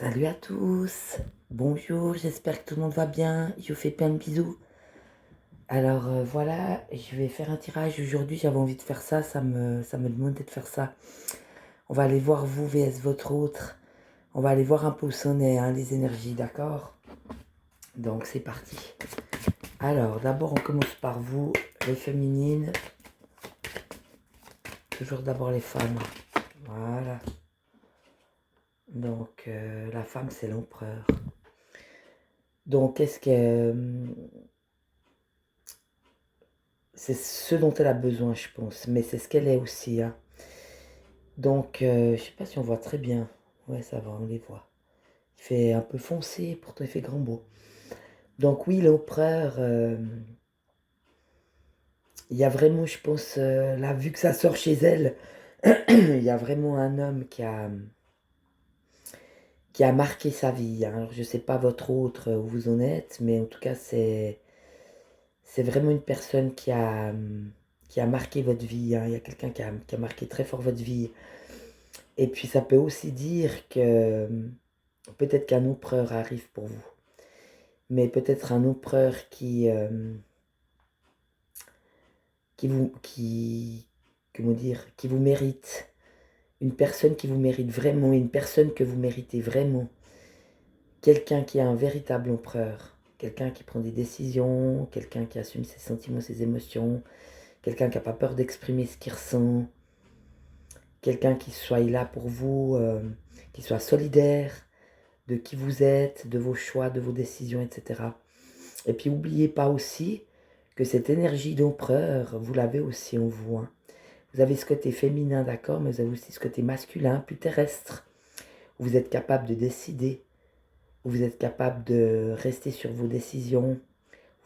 Salut à tous, bonjour, j'espère que tout le monde va bien, je vous fais plein de bisous. Alors voilà, je vais faire un tirage aujourd'hui, j'avais envie de faire ça, ça me demandait de faire ça. On va aller voir vous vs votre autre, on va aller voir un peu où c'en est, hein, les énergies, d'accord? Donc c'est parti. Alors d'abord on commence par vous, les féminines, toujours d'abord les femmes, voilà. Donc la femme c'est l'empereur. Donc qu'est-ce que... c'est ce dont elle a besoin, je pense. Mais c'est ce qu'elle est aussi, hein. Donc, je sais pas si on voit très bien. Ouais, ça va, on les voit. Il fait un peu foncé, pourtant il fait grand beau. Donc oui, l'empereur, il y a vraiment, je pense, là, vu que ça sort chez elle, il y a vraiment un homme qui a marqué sa vie, hein. Alors, je sais pas votre autre, où vous en êtes, mais en tout cas, c'est vraiment une personne qui a marqué votre vie, hein. Il y a quelqu'un qui a marqué très fort votre vie. Et puis ça peut aussi dire que peut-être qu'un empereur arrive pour vous. Mais peut-être un empereur comment dire, qui vous mérite. Une personne qui vous mérite vraiment, une personne que vous méritez vraiment. Quelqu'un qui est un véritable empereur. Quelqu'un qui prend des décisions, quelqu'un qui assume ses sentiments, ses émotions, quelqu'un qui n'a pas peur d'exprimer ce qu'il ressent, quelqu'un qui soit là pour vous, qui soit solidaire de qui vous êtes, de vos choix, de vos décisions, etc. Et puis n'oubliez pas aussi que cette énergie d'empereur, vous l'avez aussi en vous, hein. Vous avez ce côté féminin, d'accord, mais vous avez aussi ce côté masculin, plus terrestre, où vous êtes capable de décider, où vous êtes capable de rester sur vos décisions.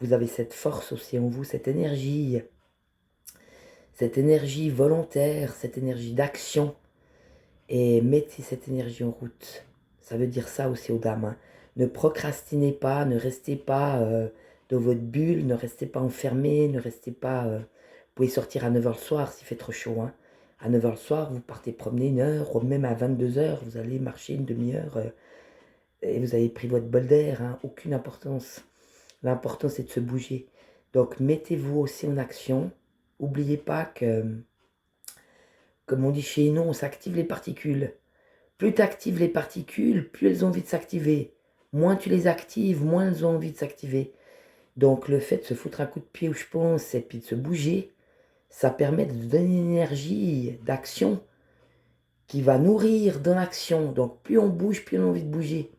Vous avez cette force aussi en vous, cette énergie volontaire, cette énergie d'action. Et mettez cette énergie en route. Ça veut dire ça aussi aux dames, hein. Ne procrastinez pas, ne restez pas dans votre bulle, ne restez pas enfermé, ne restez pas... vous pouvez sortir à 9 h le soir s'il fait trop chaud, hein. À 9 h le soir, vous partez promener 1 heure, ou même à 22 h, vous allez marcher une demi-heure et vous avez pris votre bol d'air, hein. Aucune importance. L'important, c'est de se bouger. Donc, mettez-vous aussi en action. N'oubliez pas que, comme on dit chez nous, on s'active les particules. Plus tu actives les particules, plus elles ont envie de s'activer. Moins tu les actives, moins elles ont envie de s'activer. Donc le fait de se foutre un coup de pied où je pense et puis de se bouger, ça permet de donner une énergie d'action qui va nourrir dans l'action. Donc plus on bouge, plus on a envie de bouger.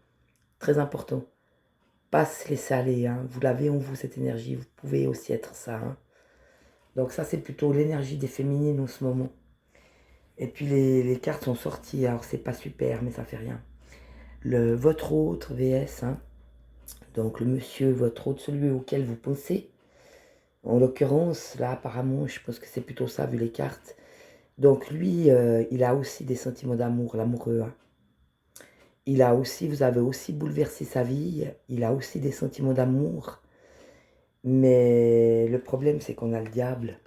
Très important. Pas se laisser aller, hein. Vous l'avez en vous cette énergie, vous pouvez aussi être ça, hein. Donc ça c'est plutôt l'énergie des féminines en ce moment. Et puis les cartes sont sorties, alors c'est pas super mais ça fait rien. Votre autre VS, hein. Donc le monsieur, votre autre, celui auquel vous pensez. En l'occurrence, là apparemment, je pense que c'est plutôt ça vu les cartes. Donc lui, il a aussi des sentiments d'amour, l'amoureux, hein. Il a aussi, vous avez aussi bouleversé sa vie, il a aussi des sentiments d'amour. Mais le problème, c'est qu'on a le diable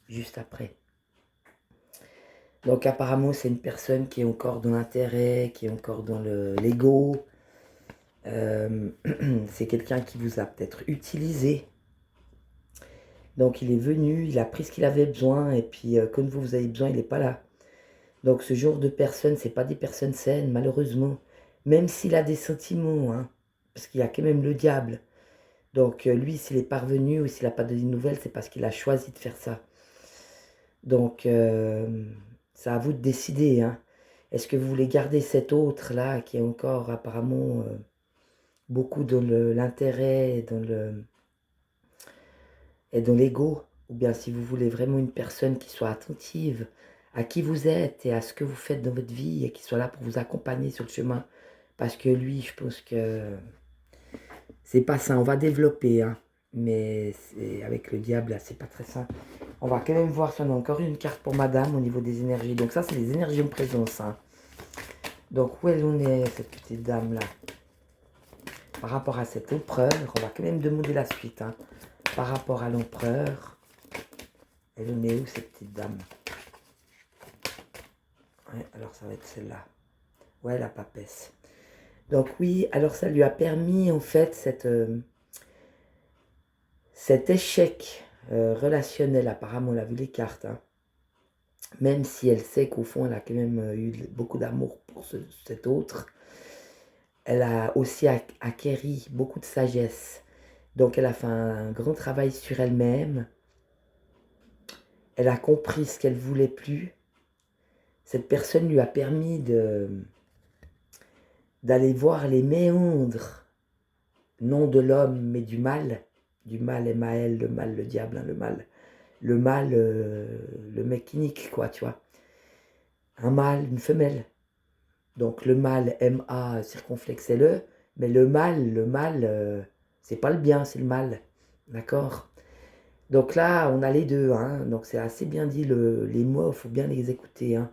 juste après. Donc apparemment, c'est une personne qui est encore dans l'intérêt, qui est encore dans l'ego. C'est quelqu'un qui vous a peut-être utilisé. Donc il est venu, il a pris ce qu'il avait besoin, et puis quand vous avez besoin, il n'est pas là. Donc ce genre de personnes, c'est pas des personnes saines, malheureusement. Même s'il a des sentiments, hein, parce qu'il y a quand même le diable. Donc lui, s'il est parvenu ou s'il n'a pas donné de nouvelles, c'est parce qu'il a choisi de faire ça. Donc c'est à vous de décider, hein. Est-ce que vous voulez garder cet autre-là, qui est encore apparemment beaucoup dans l'intérêt et dans l'ego, ou bien si vous voulez vraiment une personne qui soit attentive à qui vous êtes et à ce que vous faites dans votre vie et qui soit là pour vous accompagner sur le chemin. Parce que lui, je pense que c'est pas ça, on va développer, hein, mais avec le diable, là, c'est pas très simple. On va quand même voir si on a encore une carte pour madame au niveau des énergies. Donc ça, c'est les énergies en présence, hein. Donc où elle en est, cette petite dame-là? Par rapport à cet empereur, on va quand même demander la suite, hein. Par rapport à l'empereur, elle en est où, cette petite dame? Ouais, alors ça va être celle-là. Ouais, la papesse. Donc oui, alors ça lui a permis en fait cet échec relationnel, apparemment on a vu les cartes, hein, même si elle sait qu'au fond elle a quand même eu beaucoup d'amour pour cet autre, elle a aussi acquéri beaucoup de sagesse. Donc elle a fait un grand travail sur elle-même, elle a compris ce qu'elle voulait plus. Cette personne lui a permis d'aller voir les méandres, non de l'homme mais du mal M-A-L, le mal, le diable, hein, le mal, le mec qui nique, quoi, tu vois. Un mâle, une femelle. Donc le mâle, M-A circonflexe L-E, mais le mâle, c'est pas le bien, c'est le mal. D'accord? Donc là, on a les deux, hein. Donc c'est assez bien dit, les mots, il faut bien les écouter, hein.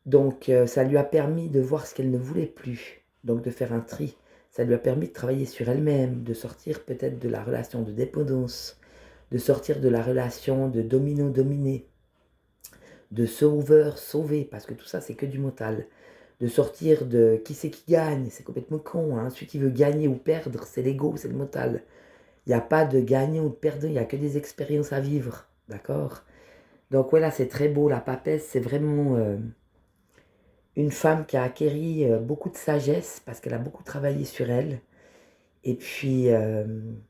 Donc ça lui a permis de voir ce qu'elle ne voulait plus, donc de faire un tri. Ça lui a permis de travailler sur elle-même, de sortir peut-être de la relation de dépendance, de sortir de la relation de domino-dominé, de sauveur-sauvé, parce que tout ça c'est que du mental. De sortir de qui c'est qui gagne, c'est complètement con, hein. Celui qui veut gagner ou perdre, c'est l'ego, c'est le mental. Il n'y a pas de gagnant ou de perdant, il n'y a que des expériences à vivre, d'accord? Donc voilà, c'est très beau, la papesse, c'est vraiment une femme qui a acquéri beaucoup de sagesse, parce qu'elle a beaucoup travaillé sur elle, et puis elle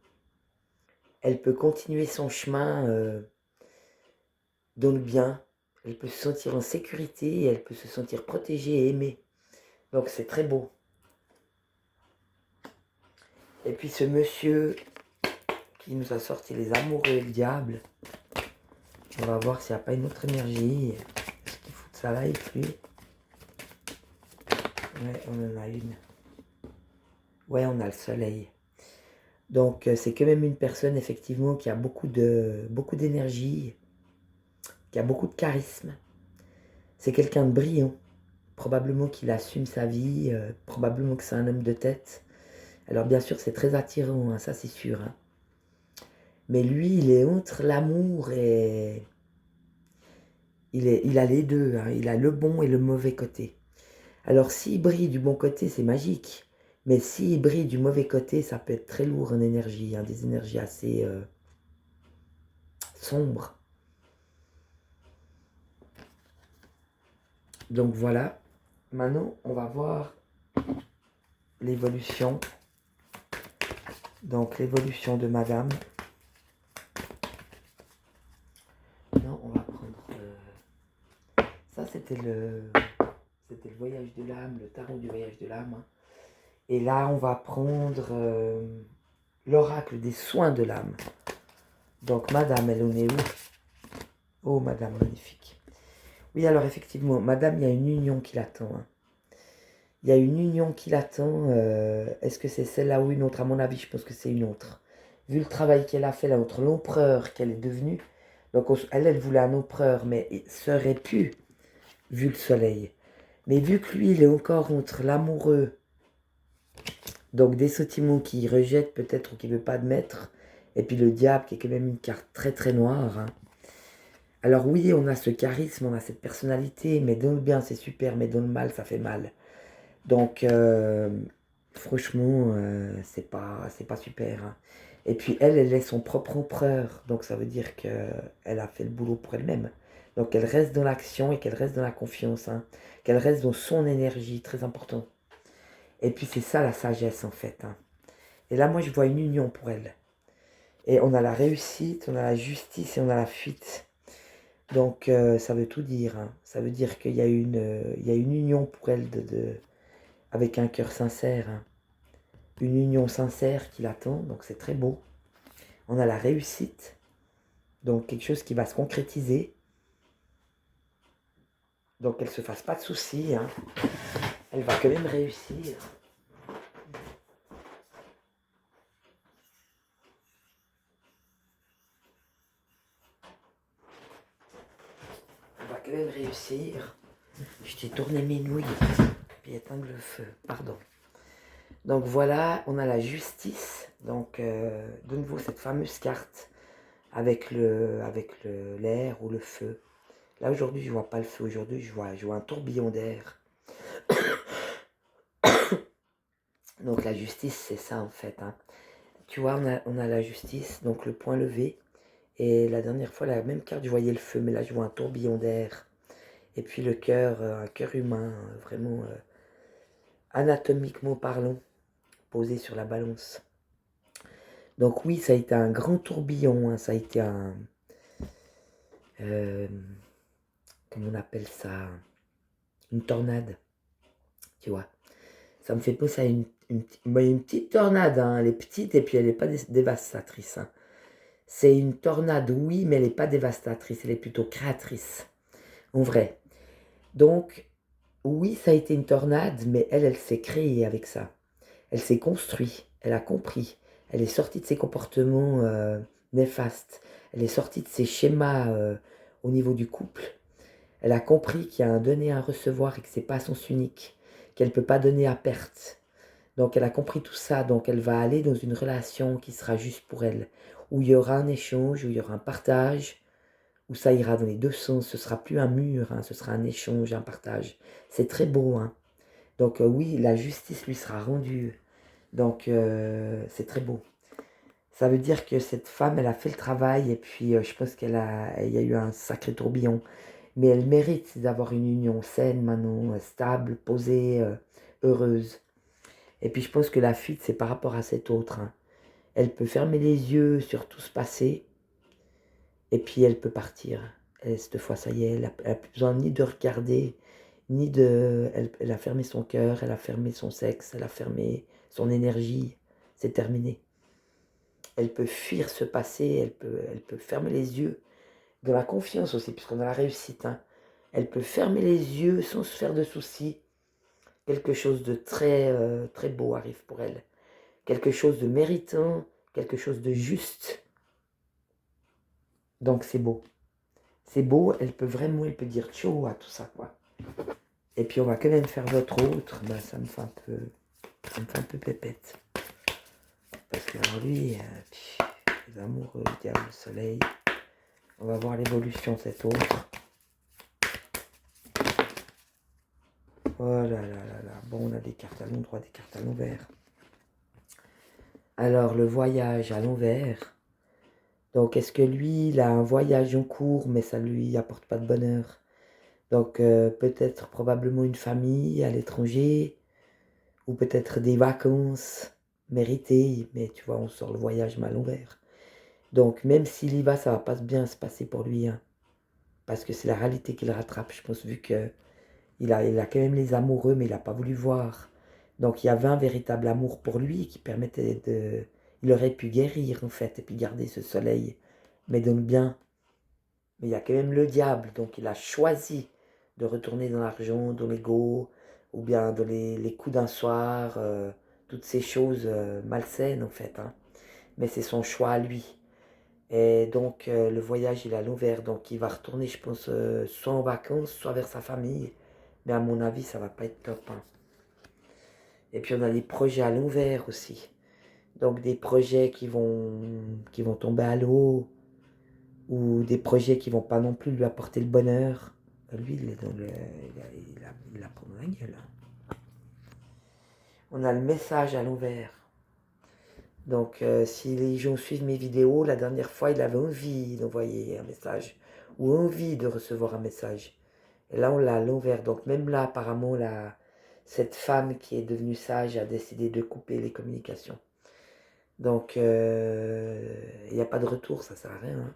peut continuer son chemin dans le bien, elle peut se sentir en sécurité, et elle peut se sentir protégée et aimée. Donc c'est très beau. Et puis ce monsieur qui nous a sorti les amoureux et le diable, on va voir s'il n'y a pas une autre énergie. Est-ce qu'il fout de sa life, lui? Ouais, on en a une. Ouais, on a le soleil. Donc c'est quand même une personne effectivement qui a beaucoup d'énergie, qui a beaucoup de charisme. C'est quelqu'un de brillant. Probablement qu'il assume sa vie, probablement que c'est un homme de tête. Alors bien sûr c'est très attirant, hein, ça c'est sûr, hein. Mais lui il est entre l'amour et... Il a les deux, hein. Il a le bon et le mauvais côté. Alors s'il brille du bon côté c'est magique. Mais s'il brille du mauvais côté ça peut être très lourd en énergie, hein, des énergies assez sombres. Donc voilà, maintenant on va voir l'évolution. Donc l'évolution de madame. Non, on va prendre... ça c'était le voyage de l'âme, le tarot du voyage de l'âme, hein. Et là on va prendre l'oracle des soins de l'âme. Donc madame, elle en est où? Oh madame, magnifique. Oui alors effectivement, madame, il y a une union qui l'attend, hein. Il y a une union qui l'attend. Est-ce que c'est celle-là ou une autre? À mon avis, je pense que c'est une autre. Vu le travail qu'elle a fait là, entre l'empereur qu'elle est devenue. Donc elle voulait un empereur, mais il serait pu, vu le soleil. Mais vu que lui, il est encore entre l'amoureux, donc des sentiments qu'il rejette peut-être ou qu'il ne veut pas admettre, et puis le diable qui est quand même une carte très très noire, hein. Alors oui, on a ce charisme, on a cette personnalité, mais dans le bien c'est super, mais dans le mal ça fait mal. Donc franchement, c'est pas super, hein. Et puis elle est son propre empereur, donc ça veut dire qu'elle a fait le boulot pour elle-même. Donc elle reste dans l'action et qu'elle reste dans la confiance, hein. Qu'elle reste dans son énergie, très important. Et puis c'est ça la sagesse en fait, hein. Et là moi je vois une union pour elle. Et on a la réussite, on a la justice et on a la fuite. Donc ça veut tout dire, hein. Ça veut dire qu'il y a il y a une union pour elle avec un cœur sincère, hein. Une union sincère qui l'attend, donc c'est très beau. On a la réussite, donc quelque chose qui va se concrétiser. Donc qu'elle ne se fasse pas de soucis, hein. Elle va quand même réussir. Elle va quand même réussir. Je t'ai tourné mes nouilles, puis éteindre le feu, pardon. Donc voilà, on a la justice, donc de nouveau cette fameuse carte avec l'air ou le feu. Là aujourd'hui je vois pas le feu, aujourd'hui je vois un tourbillon d'air. Donc la justice, c'est ça en fait, hein. Tu vois, on a la justice, donc le point levé. Et la dernière fois, la même carte, je voyais le feu, mais là, je vois un tourbillon d'air. Et puis le cœur, un cœur humain, vraiment anatomiquement parlant, posé sur la balance. Donc oui, ça a été un grand tourbillon, hein, ça a été un... euh, comment on appelle ça? Une tornade, tu vois. Ça me fait penser à une petite tornade, hein. Elle est petite et puis elle n'est pas dévastatrice, hein. C'est une tornade, oui, mais elle n'est pas dévastatrice, elle est plutôt créatrice, en vrai. Donc, oui, ça a été une tornade, mais elle s'est créée avec ça. Elle s'est construite, elle a compris. Elle est sortie de ses comportements néfastes. Elle est sortie de ses schémas au niveau du couple. Elle a compris qu'il y a un donner, un recevoir et que c'est pas sens unique, qu'elle ne peut pas donner à perte. Donc elle a compris tout ça, donc elle va aller dans une relation qui sera juste pour elle, où il y aura un échange, où il y aura un partage, où ça ira dans les deux sens, ce sera plus un mur, hein, ce sera un échange, un partage. C'est très beau, hein. Donc oui, la justice lui sera rendue, donc c'est très beau. Ça veut dire que cette femme, elle a fait le travail et puis je pense il y a eu un sacré tourbillon. Mais elle mérite d'avoir une union saine maintenant, stable, posée, heureuse. Et puis je pense que la fuite, c'est par rapport à cette autre, hein. Elle peut fermer les yeux sur tout ce passé et puis elle peut partir. Et cette fois, ça y est, elle n'a plus besoin ni de regarder, ni de... Elle a fermé son cœur, elle a fermé son sexe, elle a fermé son énergie. C'est terminé. Elle peut fuir ce passé, elle peut fermer les yeux. De la confiance aussi, puisqu'on a la réussite, hein. Elle peut fermer les yeux sans se faire de soucis. Quelque chose de très beau arrive pour elle. Quelque chose de méritant, quelque chose de juste. Donc c'est beau. C'est beau, elle peut dire ciao à tout ça, quoi. Et puis on va quand même faire votre autre, ben, ça me fait un peu pépette. Parce que alors lui, les amoureux, le diable, le soleil, on va voir l'évolution de cet autre. Oh là là là là, bon on a des cartes à l'endroit, des cartes à l'envers. Alors le voyage à l'envers. Donc est-ce que lui, il a un voyage en cours, mais ça lui apporte pas de bonheur? Donc peut-être probablement une famille à l'étranger, ou peut-être des vacances méritées, mais tu vois, on sort le voyage mal ouvert. Donc même s'il y va, ça va pas bien se passer pour lui, hein, parce que c'est la réalité qui le rattrape, je pense, vu que il a quand même les amoureux, mais il n'a pas voulu voir. Donc il y avait un véritable amour pour lui qui permettait de... Il aurait pu guérir en fait, et puis garder ce soleil, mais dans le bien. Mais il y a quand même le diable, donc il a choisi de retourner dans l'argent, dans l'ego, ou bien dans les coups d'un soir, toutes ces choses malsaines en fait, hein. Mais c'est son choix à lui. Et donc le voyage il est à l'envers, donc il va retourner je pense soit en vacances, soit vers sa famille. Mais à mon avis ça va pas être top, hein. Et puis on a des projets à l'envers aussi. Donc des projets qui vont tomber à l'eau, ou des projets qui vont pas non plus lui apporter le bonheur. Lui, il est dans le, il a pris dans la gueule, hein. On a le message à l'envers. Donc, si les gens suivent mes vidéos, la dernière fois, il avait envie d'envoyer un message ou envie de recevoir un message. Et là, on l'a à l'envers. Donc, même là, apparemment, cette femme qui est devenue sage a décidé de couper les communications. Donc, il n'y a pas de retour, ça sert à rien, hein.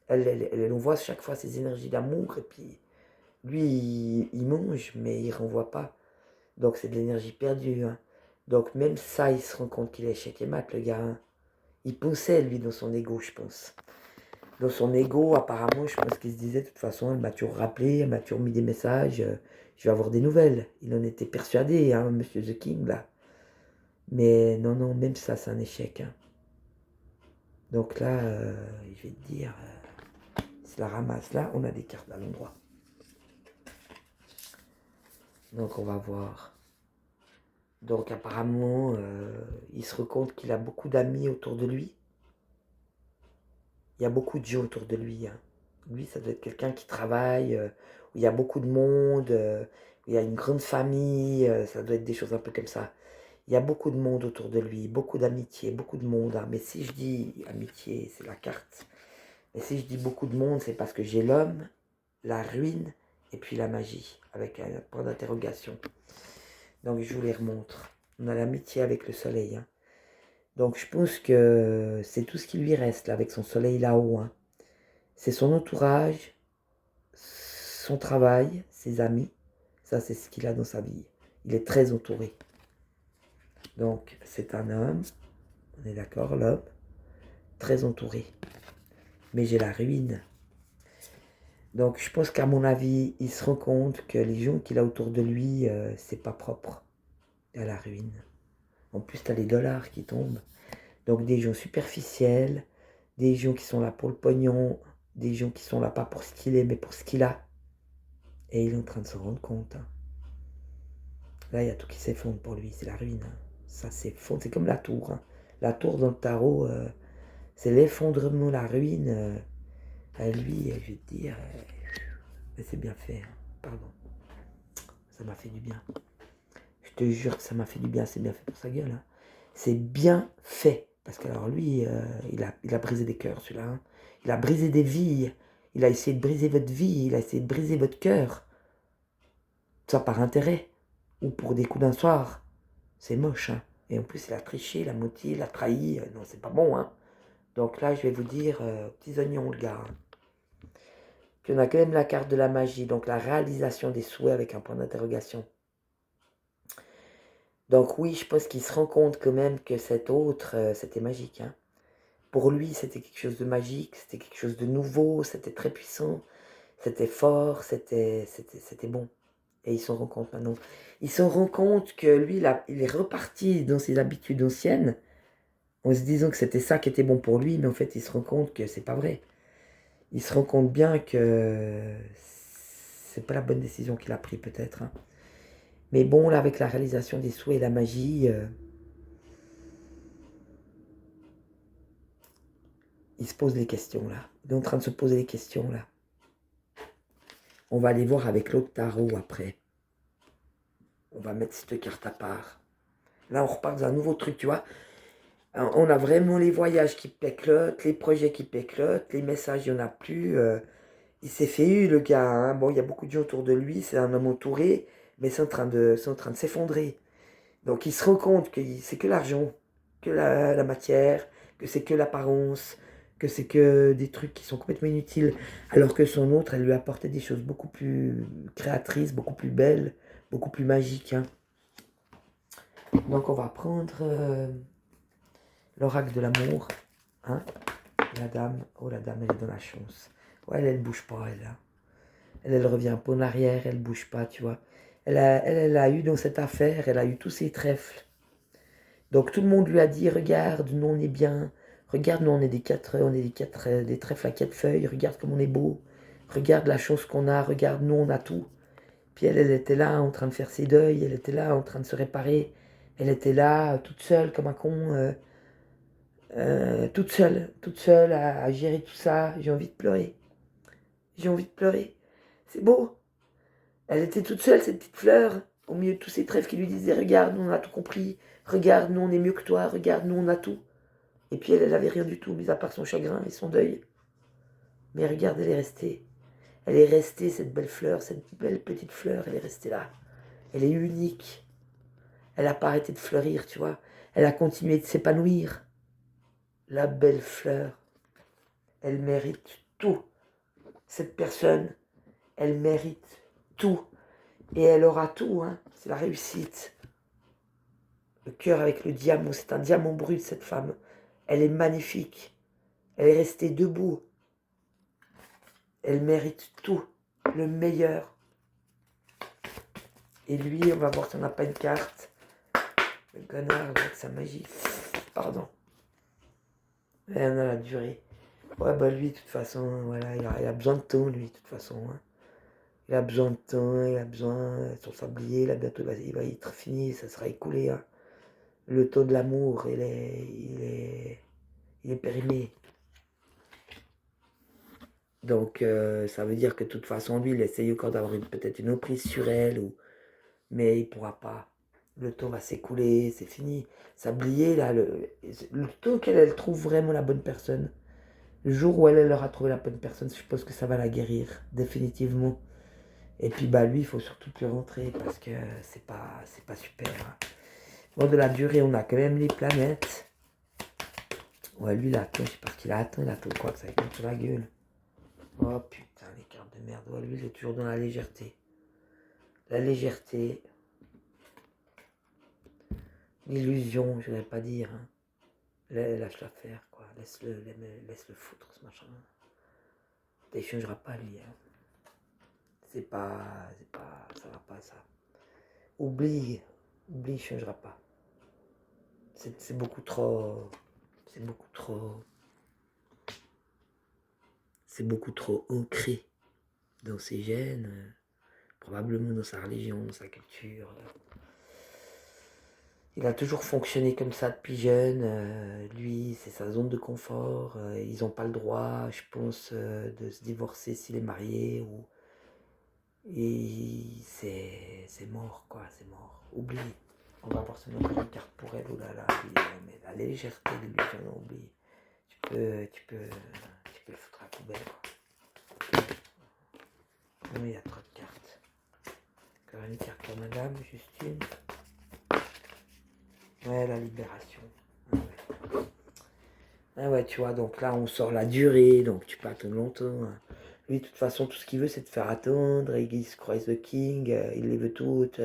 Elle envoie chaque fois ses énergies d'amour et puis lui, il mange, mais il renvoie pas. Donc c'est de l'énergie perdue, hein. Donc même ça, il se rend compte qu'il est échec et mat, le gars, hein. Il poussait, lui, dans son ego, je pense. Dans son ego, apparemment, je pense qu'il se disait, de toute façon, elle m'a toujours rappelé, elle m'a toujours mis des messages, je vais avoir des nouvelles. Il en était persuadé, hein, Monsieur The King, là. Mais non, non, même ça, c'est un échec, hein. Donc là, je vais te dire, c'est la ramasse. Là, on a des cartes à l'endroit. Donc on va voir. Donc apparemment, il se rend compte qu'il a beaucoup d'amis autour de lui. Il y a beaucoup de gens autour de lui, hein. Lui, ça doit être quelqu'un qui travaille, où il y a beaucoup de monde, où il y a une grande famille, ça doit être des choses un peu comme ça. Il y a beaucoup de monde autour de lui, beaucoup d'amitié, beaucoup de monde. Hein. Mais si je dis amitié, c'est la carte. Mais si je dis beaucoup de monde, c'est parce que j'ai l'homme, la ruine et puis la magie, avec un point d'interrogation. Donc je vous les remontre. On a l'amitié avec le soleil. Hein. Donc je pense que c'est tout ce qui lui reste là, avec son soleil là-haut. Hein. C'est son entourage, son travail, ses amis. Ça, c'est ce qu'il a dans sa vie. Il est très entouré. Donc c'est un homme, on est d'accord, l'homme, très entouré. Mais j'ai la ruine. Donc je pense qu'à mon avis, il se rend compte que les gens qu'il a autour de lui, c'est pas propre. Il y a la ruine. En plus, tu as les dollars qui tombent. Donc des gens superficiels, des gens qui sont là pour le pognon, des gens qui sont là pas pour ce qu'il est, mais pour ce qu'il a. Et il est en train de se rendre compte. Hein. Là, il y a tout qui s'effondre pour lui, c'est la ruine. Hein. Ça s'effondre, c'est comme la tour. Hein. La tour dans le tarot, c'est l'effondrement, la ruine. Lui, je vais te dire, mais c'est bien fait. Hein. Pardon, ça m'a fait du bien. Je te jure que ça m'a fait du bien, c'est bien fait pour sa gueule. Hein. C'est bien fait. Parce que alors lui, il a brisé des cœurs, celui-là. Hein. Il a brisé des vies. Il a essayé de briser votre vie. Il a essayé de briser votre cœur. Ça par intérêt. Ou pour des coups d'un soir. C'est moche. Hein. Et en plus, il a triché, il a menti, il a trahi. Non, c'est pas bon. Hein. Donc là, je vais vous dire, petits oignons, le gars. Hein. Puis on a quand même la carte de la magie. Donc la réalisation des souhaits avec un point d'interrogation. Donc oui, je pense qu'il se rend compte quand même que cet autre, c'était magique. Hein. Pour lui, c'était quelque chose de magique, c'était quelque chose de nouveau, c'était très puissant, c'était fort, c'était bon. Et il s'en rend compte maintenant. Il s'en rend compte que lui, il est reparti dans ses habitudes anciennes, en se disant que c'était ça qui était bon pour lui, mais en fait, il se rend compte que c'est pas vrai. Il se rend compte bien que c'est pas la bonne décision qu'il a prise peut-être. Hein. Mais bon, là, avec la réalisation des souhaits et la magie, il se pose des questions là. Il est en train de se poser des questions là. On va aller voir avec l'autre tarot après. On va mettre cette carte à part. Là, on repart dans un nouveau truc, tu vois. On a vraiment les voyages qui péclotent, les projets qui péclotent, les messages, il n'y en a plus. Il s'est fait eu, le gars. Hein. Bon, il y a beaucoup de gens autour de lui, c'est un homme entouré, mais c'est en train de s'effondrer. Donc, il se rend compte que c'est que l'argent, que la matière, que c'est que l'apparence, que c'est que des trucs qui sont complètement inutiles, alors que son autre, elle lui apportait des choses beaucoup plus créatrices, beaucoup plus belles, beaucoup plus magiques. Hein. Donc on va prendre l'oracle de l'amour. Hein. La dame, oh la dame, elle est dans la chance. Ouais, elle bouge pas, elle. Hein. Elle revient pas en arrière, elle bouge pas, tu vois. Elle a eu dans cette affaire, elle a eu tous ses trèfles. Donc tout le monde lui a dit, regarde, nous on est bien, regarde, nous on est des trèfles à 4 feuilles, regarde comme on est beau, regarde la chance qu'on a, regarde, nous on a tout. Puis elle était là en train de faire ses deuils, elle était là en train de se réparer, elle était là toute seule comme un con, toute seule à gérer tout ça, j'ai envie de pleurer, j'ai envie de pleurer, c'est beau. Elle était toute seule, cette petite fleur, au milieu de tous ces trèfles qui lui disaient, regarde, nous on a tout compris, regarde, nous on est mieux que toi, regarde, nous on a tout. Et puis elle avait rien du tout, mis à part son chagrin et son deuil. Mais regarde, elle est restée. Elle est restée, cette belle fleur, cette belle petite fleur, elle est restée là. Elle est unique. Elle n'a pas arrêté de fleurir, tu vois. Elle a continué de s'épanouir. La belle fleur, elle mérite tout. Cette personne, elle mérite tout. Et elle aura tout, hein. C'est la réussite. Le cœur avec le diamant, c'est un diamant brut, cette femme. Elle est magnifique. Elle est restée debout. Elle mérite tout, le meilleur. Et lui, on va voir si on n'a pas une carte. Le connard avec sa magie. Pardon. Et on a la durée. Ouais, bah lui, de toute façon, voilà, il a besoin de temps, lui, de toute façon. Hein. Il a besoin de temps, il a besoin de son sablier, là, bientôt, il va être fini, ça sera écoulé. Hein. Le temps de l'amour, il est périmé. Donc, ça veut dire que de toute façon, lui, il essaye encore d'avoir peut-être une emprise sur elle, mais il ne pourra pas. Le temps va s'écouler, c'est fini. Sablier, là, le temps qu'elle trouve vraiment la bonne personne, le jour où elle aura trouvé la bonne personne, je suppose que ça va la guérir, définitivement. Et puis, bah, lui, il faut surtout plus rentrer parce que c'est pas super. Hein. Bon, de la durée, on a quand même les planètes. Ouais, lui, il attend, je sais pas ce qu'il attend. Il attend quoi, que ça lui sur la gueule. Oh putain, les cartes de merde. Ouais, lui, il est toujours dans la légèreté. La légèreté. L'illusion, je voudrais pas dire. Hein. Lâche-la faire, quoi. Laisse-le foutre, ce machin. Il changera pas, lui. Hein. Ça va pas, ça. Oublie, il changera pas. C'est beaucoup trop, c'est beaucoup trop, c'est beaucoup trop ancré dans ses gènes, probablement dans sa religion, dans sa culture. Il a toujours fonctionné comme ça depuis jeune. Lui, c'est sa zone de confort. Ils n'ont pas le droit, je pense, de se divorcer s'il est marié. Et c'est mort, quoi, c'est mort. Oublie. On va forcément prendre une carte pour elle. Oh là là, mais la légèreté de l'illusion, oublie. Tu peux le foutre à la poubelle, quoi. Non, il y a trop de cartes. Encore une carte pour madame, juste une. Ouais, la libération. Ah ouais. Ah ouais, tu vois, donc là, on sort la durée, donc tu peux attendre longtemps. Hein. Lui, de toute façon, tout ce qu'il veut, c'est de faire attendre. Il se croise the king, il les veut toutes.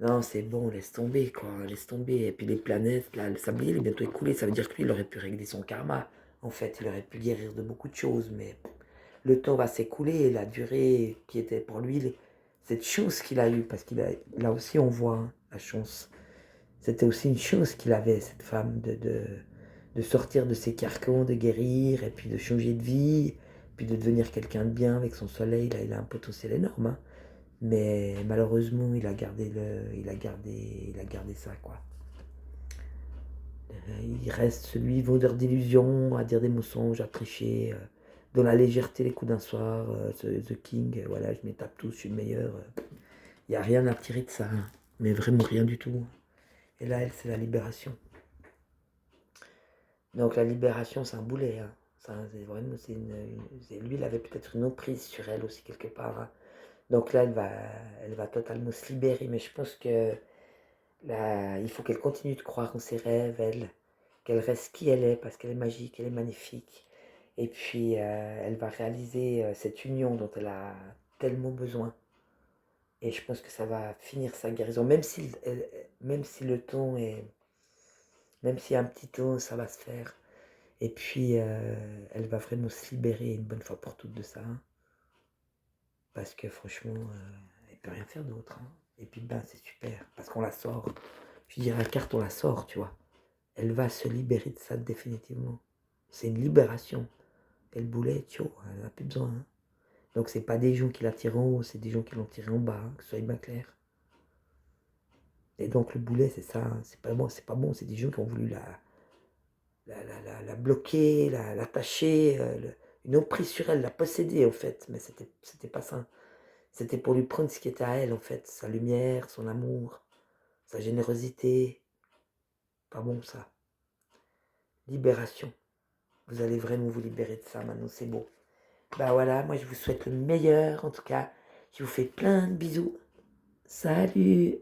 Non, c'est bon, laisse tomber, quoi, laisse tomber. Et puis les planètes, là, le sablier, il est bientôt écoulé. Ça veut dire que lui, il aurait pu régler son karma. En fait, il aurait pu guérir de beaucoup de choses, mais le temps va s'écouler. La durée qui était pour lui, cette chance qu'il a eue, parce qu'il a, là aussi, on voit hein, la chance. C'était aussi une chose qu'il avait, cette femme, de sortir de ses carcans, de guérir, et puis de changer de vie, puis de devenir quelqu'un de bien avec son soleil. Là, il a un potentiel énorme, hein. Mais malheureusement, il a gardé ça, quoi. Il reste celui vendeur d'illusions, à dire des mensonges, à tricher, dans la légèreté les coups d'un soir, The King, voilà, je m'y tape tous, je suis le meilleur. Il n'y a rien à tirer de ça, hein. Mais vraiment rien du tout. Et là, elle, c'est la libération. Donc la libération, c'est un boulet. Hein. C'est vraiment, lui, il avait peut-être une emprise sur elle aussi quelque part. Hein. Donc là, elle va totalement se libérer. Mais je pense que là, il faut qu'elle continue de croire en ses rêves, elle. Qu'elle reste qui elle est, parce qu'elle est magique, elle est magnifique. Et puis, elle va réaliser cette union dont elle a tellement besoin. Et je pense que ça va finir sa guérison. Même si le temps est... Même s'il y a un petit temps, ça va se faire. Et puis, elle va vraiment se libérer une bonne fois pour toutes de ça. Hein. Parce que franchement, elle peut rien faire d'autre. Hein. Et puis, ben, c'est super. Parce qu'on la sort. Je dirais la carte, on la sort, tu vois. Elle va se libérer de ça définitivement. C'est une libération. Et le boulet, tio, elle n'en a plus besoin. Hein. Donc, c'est pas des gens qui la tirent en haut, c'est des gens qui l'ont tiré en bas. Hein, que ce soit bien clair. Et donc, le boulet, c'est ça. Hein. C'est pas bon, c'est des gens qui ont voulu la bloquer, l'attacher, une emprise sur elle, la posséder en fait, mais c'était pas ça. C'était pour lui prendre ce qui était à elle en fait, sa lumière, son amour, sa générosité. Pas bon ça. Libération. Vous allez vraiment vous libérer de ça maintenant, c'est beau. Bah voilà, moi je vous souhaite le meilleur en tout cas. Je vous fais plein de bisous. Salut!